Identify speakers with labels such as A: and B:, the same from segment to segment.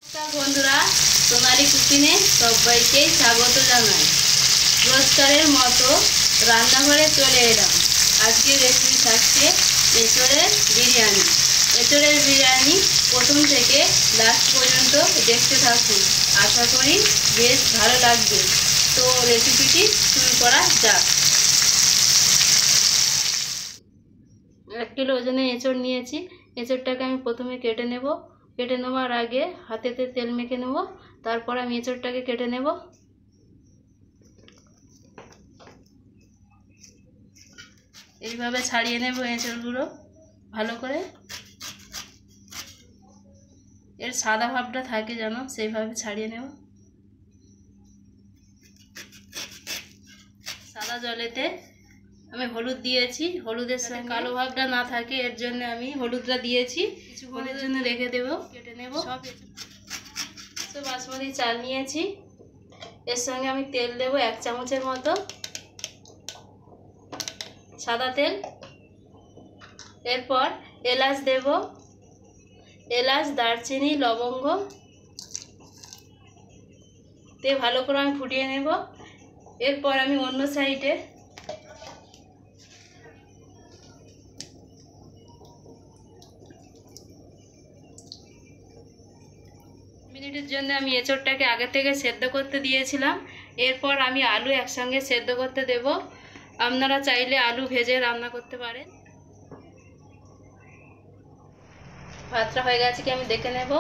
A: বন্ধুরা, সোনালি কুকিনে সবাইকে স্বাগত জানাই। রোজকারের মতো রান্নাঘরে চলে এলাম। আজকের রেসিপি থাকছে এঁচড়ের বিরিয়ানি। এঁচড়ের বিরিয়ানি প্রথম থেকে লাস্ট পর্যন্ত দেখতে থাকুন। আশা করি বেশ ভালো লাগবে। তো রেসিপিটি শুরু করা যাক। 1 কিলো ওজনে এঁচড় নিয়েছি। এঁচড়টাকে আমি প্রথমে কেটে নেব। কেটে নেওয়ার আগে হাতেতে তেল মেখে নেব, তারপর আমি এঁচড়টাকে কেটে নেব। এইভাবে ছাড়িয়ে নেব এঁচড়গুলো ভালো করে। এর সাদা ভাবটা থাকে যেন, সেইভাবে ছাড়িয়ে নেব। সাদা জলেতে আমি হলুদ দিয়েছি। হলুদের সঙ্গে কালো ভাবটা না থাকে এর জন্য আমি হলুদটা দিয়েছি। কিছুক্ষণের জন্য রেখে দেব। কেটে নেব। সব বাসমতি চাল নিয়েছি। এর সঙ্গে আমি তেল দেব 1 চামচের মতো, সাদা তেল। এরপর এলাচ দেব। এলাচ, দারচিনি, লবঙ্গ দিয়ে ভালো করে আমি ফুটিয়ে নেব। এরপর আমি অন্য সাইডে মিনিটের জন্য আমি এঁচড়টাকে আগে থেকে সেদ্ধ করতে দিয়েছিলাম। এরপর আমি আলু একসঙ্গে সেদ্ধ করতে দেব। আপনারা চাইলে আলু ভেজে রান্না করতে পারেন। ভাতটা হয়ে গেছে কি আমি দেখে নেব।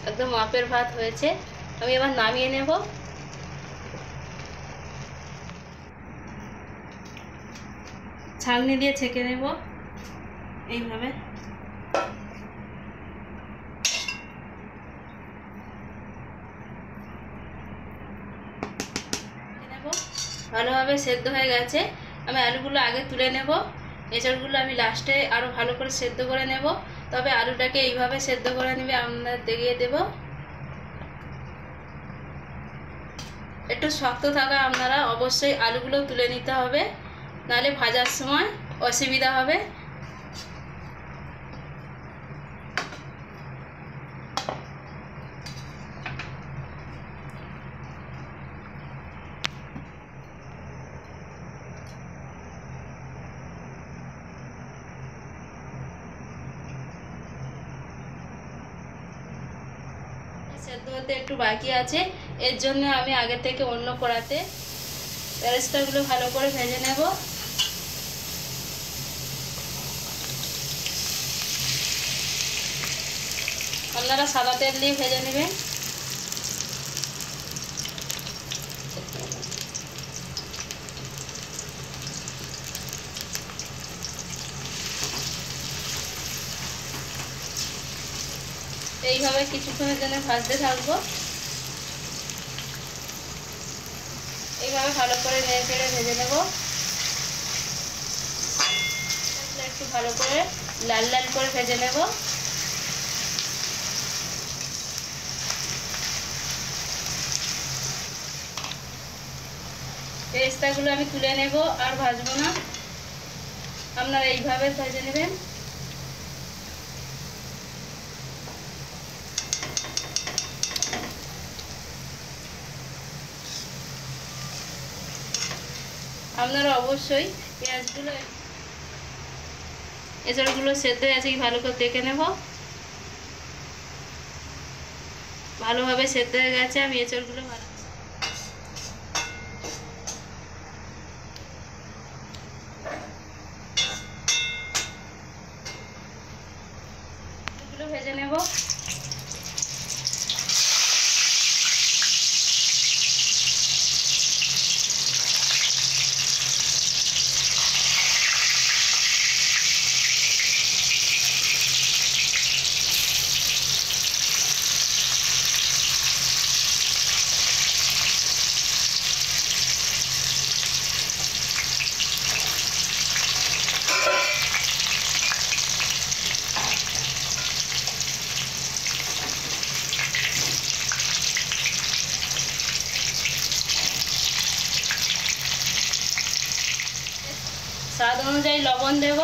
A: একদম মাপের ভাত হয়েছে। আমি এবার নামিয়ে নেব। ছাঁকনি দিয়ে ছেঁকে নেব এইভাবে। ভালোভাবে সেদ্ধ হয়ে গেছে। আমি আলুগুলো আগে তুলে নেব। এঁচড়গুলো আমি লাস্টে আরও ভালো করে সেদ্ধ করে নেব। তবে আলুটাকে এইভাবে সেদ্ধ করে নেবে আপনাদের দেখিয়ে দেব। একটু শক্ত থাকা আপনারা অবশ্যই আলুগুলো তুলে নিতে হবে, নাহলে ভাজার সময় অসুবিধা হবে। সেদ্ধ হতে একটু বাকি আছে, এর জন্য আমি আগে থেকে অন্য কড়াতে বেরেস্তাগুলো ভালো করে ভেজে নেব। আপনারা সাদা তেল দিয়ে ভেজে নেবেন। এইভাবে কিছুক্ষণের জন্য ভাজতে থাকবো। এইভাবে ভালো করে নেড়ে চেড়ে ভেজে নেব। একটু ভালো করে লাল লাল করে ভেজে নেব। বেরেস্তাগুলো আমি তুলে নেব, আর ভাজবো না। আপনারা এইভাবে ভেজে নেবেন। আপনারা অবশ্যই পেঁয়াজগুলো, এঁচড়গুলো সেদ্ধ আছে কি ভালো করে দেখে নেব। ভালোভাবে সেদ্ধ হয়ে গেছে। আমি এঁচড়গুলো ভেজে নেব। স্বাদ অনুযায়ী লবণ দেব।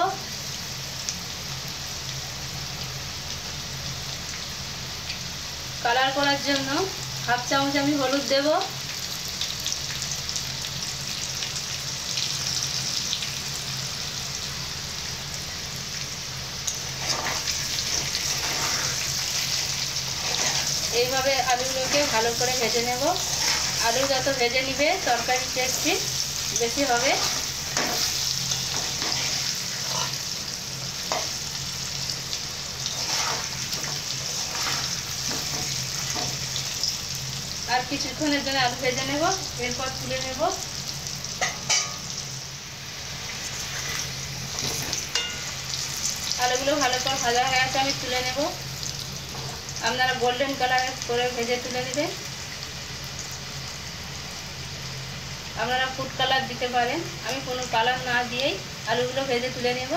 A: কালার করার জন্য হাফ চামচ আমি হলুদ দেব, এইভাবে আলুগুলোকে ভালো করে ভেজে নেব। আলু যত ভেজে নিবে তরকারির টেস্টি বেশি হবে। আর কিছুক্ষণের জন্য আলু ভেজে নেব, এরপর তুলে নেব। আলুগুলো ভালো করে ভাজা হয়ে গেছে, আমি তুলে নেব। আপনারা গোল্ডেন কালার করে ভেজে তুলে নেবেন। আপনারা ফুড কালার দিতে পারেন, আমি কোনো কালার না দিয়েই আলুগুলো ভেজে তুলে নেব।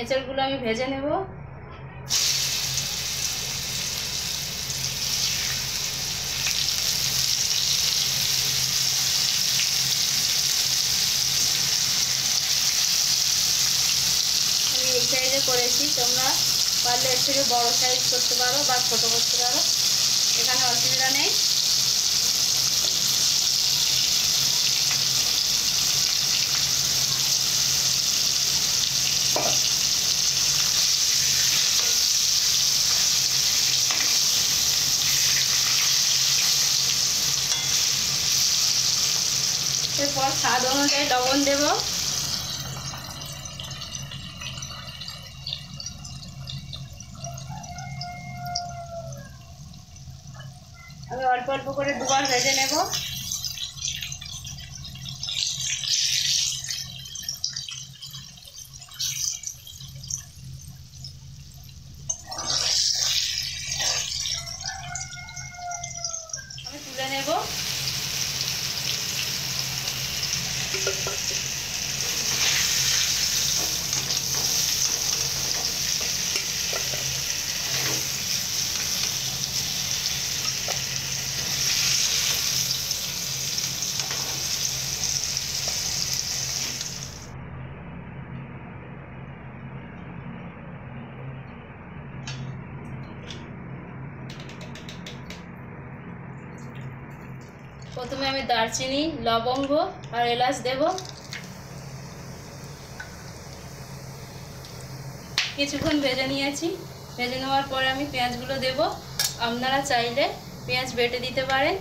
A: এঁচড়গুলো আমি ভেজে নেব। আমি এই সাইজে করেছি, তোমরা পারলে এর থেকে বড় সাইজ করতে পারো বা ছোট করতে পারো, এখানে অসুবিধা নেই। এরপর স্বাদ অনুযায়ী লবণ দেব। আমি অল্প অল্প করে দুবার ভেজে নেব। আমি তুলে নেব। প্রথমে আমি দারচিনি, লবঙ্গ আর এলাচ দেব। কিছুক্ষণ ভেজে নিয়েছি, ভেজে নেওয়ার পরে আমি পেঁয়াজগুলো দেব। আপনারা চাইলে পেঁয়াজ বেটে দিতে পারেন।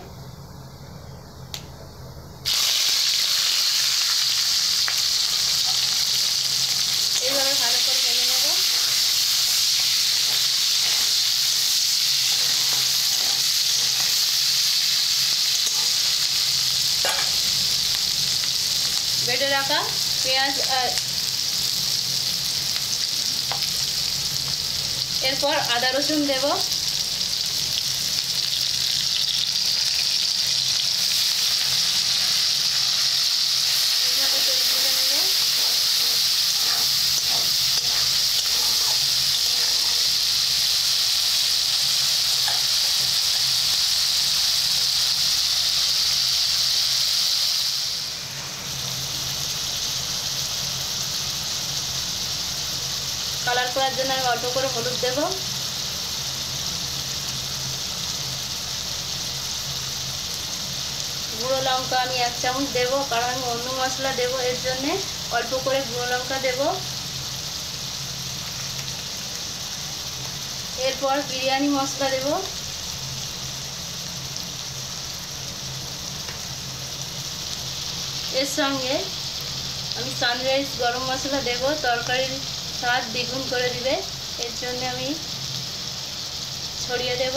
A: এইভাবে ভালো করে ভেজে নেব। বেটে রাখা পেঁয়াজ এরপর আদা রসুন দেব। কালার করার জন্য আমি অল্প করে হলুদ দেব। গুঁড়ো লঙ্কা আমি 1 চামচ দেব, কারণ আমি অন্য মশলা দেব, এর জন্যে অল্প করে গুঁড়ো লঙ্কা দেব। এরপর বিরিয়ানি মশলা দেব। এর সঙ্গে আমি সানরাইজ গরম মশলা দেব, তরকারির স্বাদ দ্বিগুণ করে দিবে, এর জন্য আমি ছড়িয়ে দেব।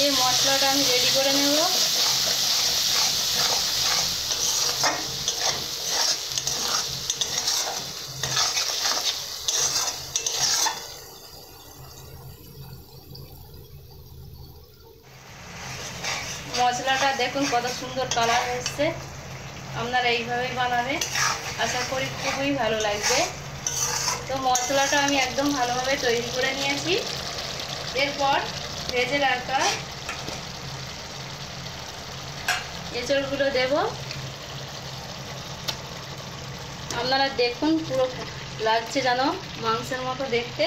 A: এই মশলাটা আমি রেডি করে নেব। মশলাটা দেখুন কত সুন্দর কালার এসছে। আপনারা এইভাবেই বানাবেন, আশা করি খুবই ভালো লাগবে। তো মশলাটা আমি একদম ভালোভাবে তৈরি করে নিয়েছি। এরপর ভেজে রাখা এঁচড়গুলো দেব। আপনারা দেখুন, পুরো লাগছে যেন মাংসের মতো দেখতে।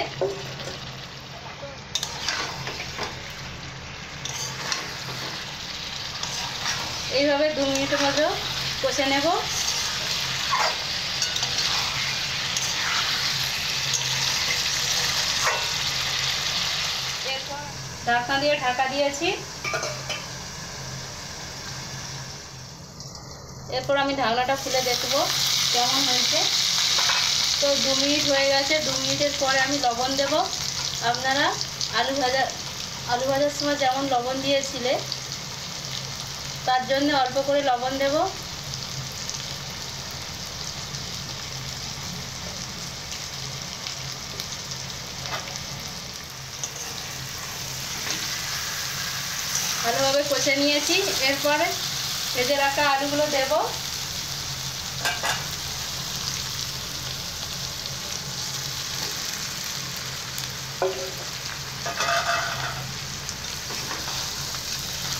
A: এইভাবে 2 মিনিটের মতো কষে নেব। এরপর ঢাকনা দিয়ে ঢাকা দিয়েছি। এরপর আমি ঢাকনাটা খুলে দেখব কেমন হয়েছে। তো 2 মিনিট হয়ে গেছে। 2 মিনিটের পরে আমি লবণ দেব। আপনারা আলু ভাজার সময় যেমন লবণ দিয়েছিলে, তার জন্য অল্প করে লবণ দেব। ভালোভাবে কষে নিয়েছি। এরপরে ভেজে রাখা আলুগুলো দেব।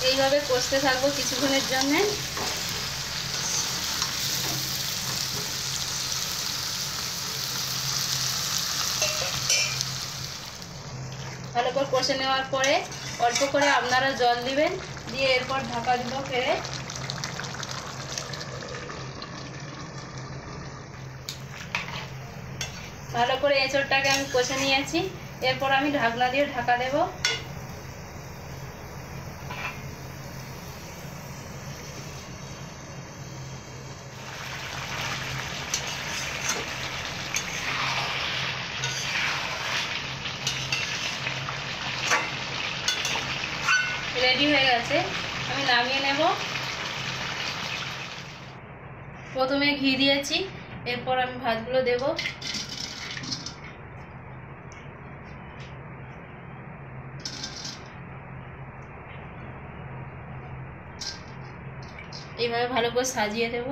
A: এইভাবে কষতে থাকবো কিছুক্ষণের জন্য। ভালো করে কষে নেওয়ার পরে অল্প করে আপনারা জল দিবেন, দিয়ে এরপর ঢাকা দিব ফেলে। ভালো করে এঁচড়টাকে আমি কষে নিয়েছি। এরপর আমি ঢাকনা দিয়ে ঢাকা দেব। রেডি হয়ে গেছে, আমি নামিয়ে নেব। প্রথমে ঘি দিয়েছি, এরপর আমি ভাতগুলো দেব। এইভাবে ভালো করে সাজিয়ে দেব।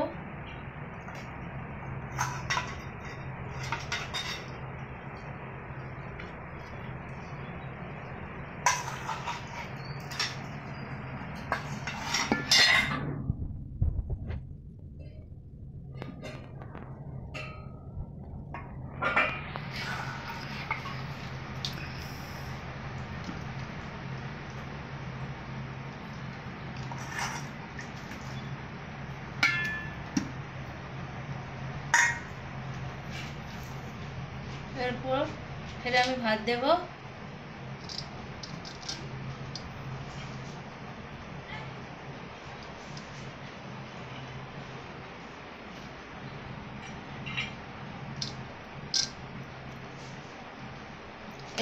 A: এরপর ফেলে আমি ভাত দেব।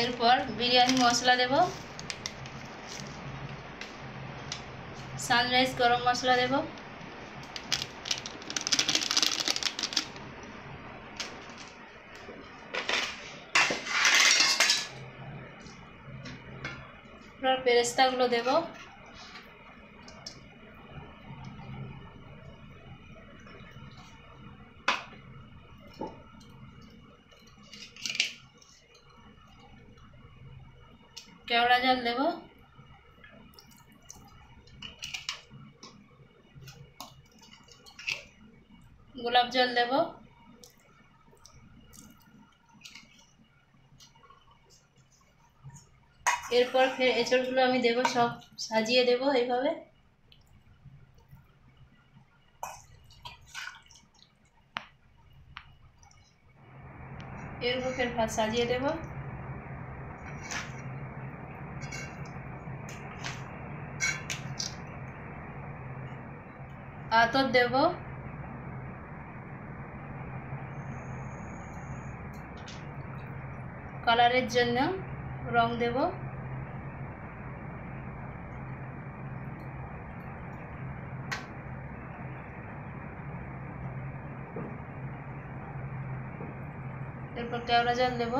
A: এরপর বিরিয়ানি মশলা দেব, সানরাইজ গরম মশলা দেব, পেরেস্তাগুলো দেব। কেওড়া জল দেব। গোলাপ জল দেব। এরপর ফের এঁচড়গুলো আমি দেব, সব সাজিয়ে দেব এইভাবে। এরপর ফের ভাত সাজিয়ে দেব। আতর দেব। কালারের জন্য রং দেব। এরপর কেওড়া জল দেব।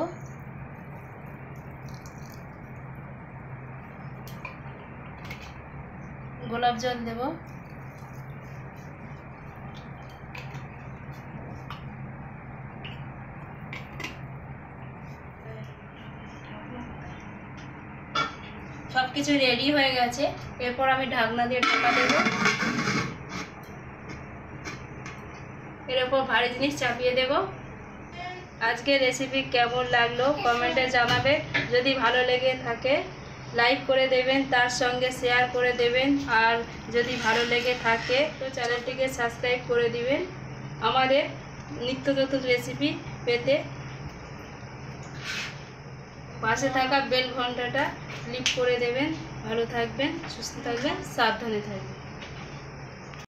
A: গোলাপ জল দেব। সব কিছু রেডি হয়ে গেছে। এরপর আমি ঢাকনা দিয়ে ঢাকা দেব। এর উপর ভারী জিনিস চাপিয়ে দেব। আজকের রেসিপি কেমন লাগলো কমেন্টে জানাবে। যদি ভালো লেগে থাকে লাইক করে দেবেন, তার সঙ্গে শেয়ার করে দেবেন। আর যদি ভালো লেগে থাকে তো চ্যানেলটিকে সাবস্ক্রাইব করে দিবেন আমাদের নিত্য নতুন রেসিপি পেতে। পাশে থাকা বেল ঘন্টাটা ক্লিক করে দেবেন। ভালো থাকবেন, সুস্থ থাকবেন, সাবধানে থাকবেন।